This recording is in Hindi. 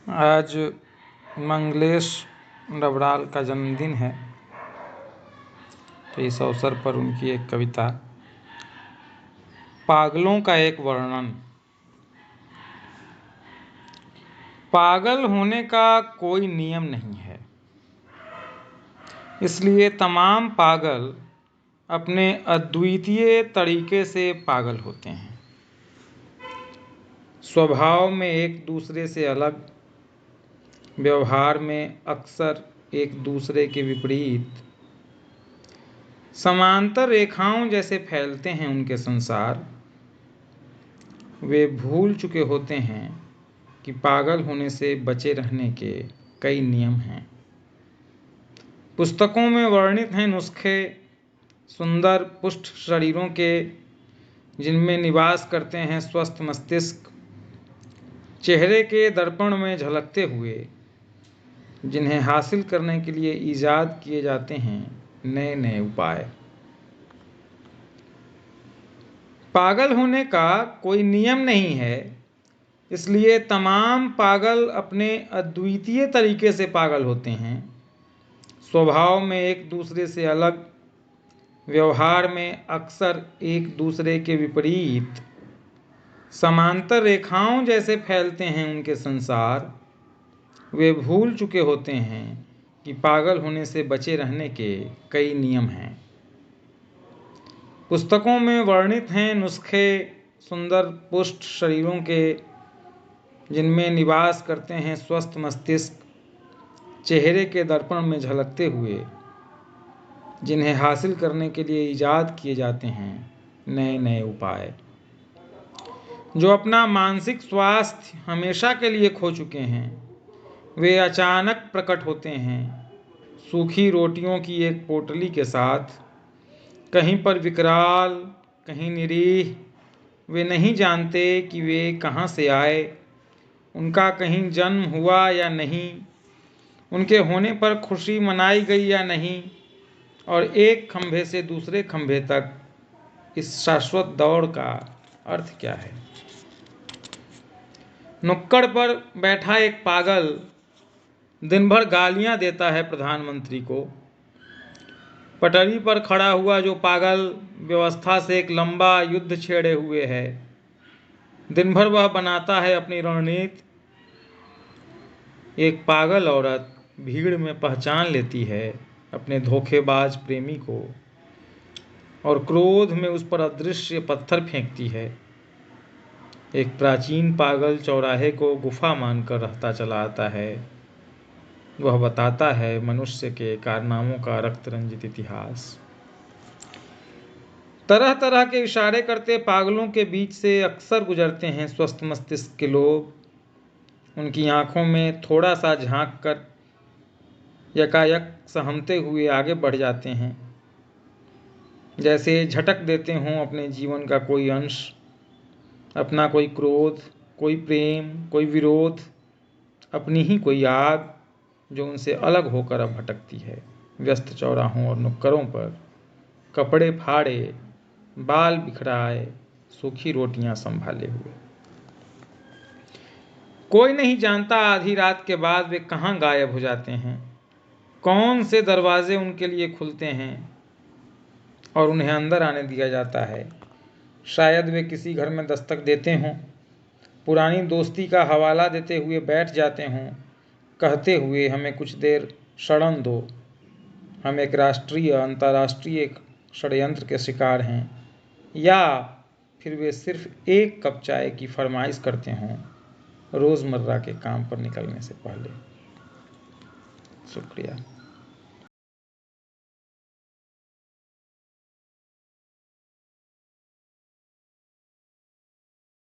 आज मंगलेश डबराल का जन्मदिन है, तो इस अवसर पर उनकी एक कविता, पागलों का एक वर्णन। पागल होने का कोई नियम नहीं है, इसलिए तमाम पागल अपने अद्वितीय तरीके से पागल होते हैं। स्वभाव में एक दूसरे से अलग, व्यवहार में अक्सर एक दूसरे के विपरीत, समांतर रेखाओं जैसे फैलते हैं उनके संसार। वे भूल चुके होते हैं कि पागल होने से बचे रहने के कई नियम हैं। पुस्तकों में वर्णित हैं नुस्खे सुंदर पुष्ट शरीरों के, जिनमें निवास करते हैं स्वस्थ मस्तिष्क, चेहरे के दर्पण में झलकते हुए, जिन्हें हासिल करने के लिए ईजाद किए जाते हैं नए नए उपाय। पागल होने का कोई नियम नहीं है, इसलिए तमाम पागल अपने अद्वितीय तरीके से पागल होते हैं। स्वभाव में एक दूसरे से अलग, व्यवहार में अक्सर एक दूसरे के विपरीत, समांतर रेखाओं जैसे फैलते हैं उनके संसार। वे भूल चुके होते हैं कि पागल होने से बचे रहने के कई नियम हैं। पुस्तकों में वर्णित हैं नुस्खे सुंदर पुष्ट शरीरों के, जिनमें निवास करते हैं स्वस्थ मस्तिष्क, चेहरे के दर्पण में झलकते हुए, जिन्हें हासिल करने के लिए ईजाद किए जाते हैं नए नए उपाय। जो अपना मानसिक स्वास्थ्य हमेशा के लिए खो चुके हैं, वे अचानक प्रकट होते हैं सूखी रोटियों की एक पोटली के साथ, कहीं पर विकराल, कहीं निरीह। वे नहीं जानते कि वे कहाँ से आए, उनका कहीं जन्म हुआ या नहीं, उनके होने पर खुशी मनाई गई या नहीं, और एक खंभे से दूसरे खंभे तक इस शाश्वत दौड़ का अर्थ क्या है। नुक्कड़ पर बैठा एक पागल दिन भर गालियां देता है प्रधानमंत्री को। पटरी पर खड़ा हुआ जो पागल व्यवस्था से एक लंबा युद्ध छेड़े हुए है। दिन भर वह बनाता है अपनी रणनीति। एक पागल औरत भीड़ में पहचान लेती है अपने धोखेबाज प्रेमी को और क्रोध में उस पर अदृश्य पत्थर फेंकती है। एक प्राचीन पागल चौराहे को गुफा मानकर रहता चला आता है। वह बताता है मनुष्य के कारनामों का रक्त रंजित इतिहास। तरह तरह के इशारे करते पागलों के बीच से अक्सर गुजरते हैं स्वस्थ मस्तिष्क के लोग। उनकी आंखों में थोड़ा सा झांक कर यकायक सहमते हुए आगे बढ़ जाते हैं, जैसे झटक देते हों अपने जीवन का कोई अंश, अपना कोई क्रोध, कोई प्रेम, कोई विरोध, अपनी ही कोई आग जो उनसे अलग होकर अब भटकती है व्यस्त चौराहों और नुक्करों पर, कपड़े फाड़े, बाल बिखराए, सूखी रोटियां संभाले हुए। कोई नहीं जानता आधी रात के बाद वे कहाँ गायब हो जाते हैं, कौन से दरवाजे उनके लिए खुलते हैं और उन्हें अंदर आने दिया जाता है। शायद वे किसी घर में दस्तक देते हों, पुरानी दोस्ती का हवाला देते हुए बैठ जाते हों, कहते हुए हमें कुछ देर शरण दो, हम एक राष्ट्रीय अंतर्राष्ट्रीय षड्यंत्र के शिकार हैं। या फिर वे सिर्फ एक कप चाय की फरमाइश करते हों रोज़मर्रा के काम पर निकलने से पहले। शुक्रिया।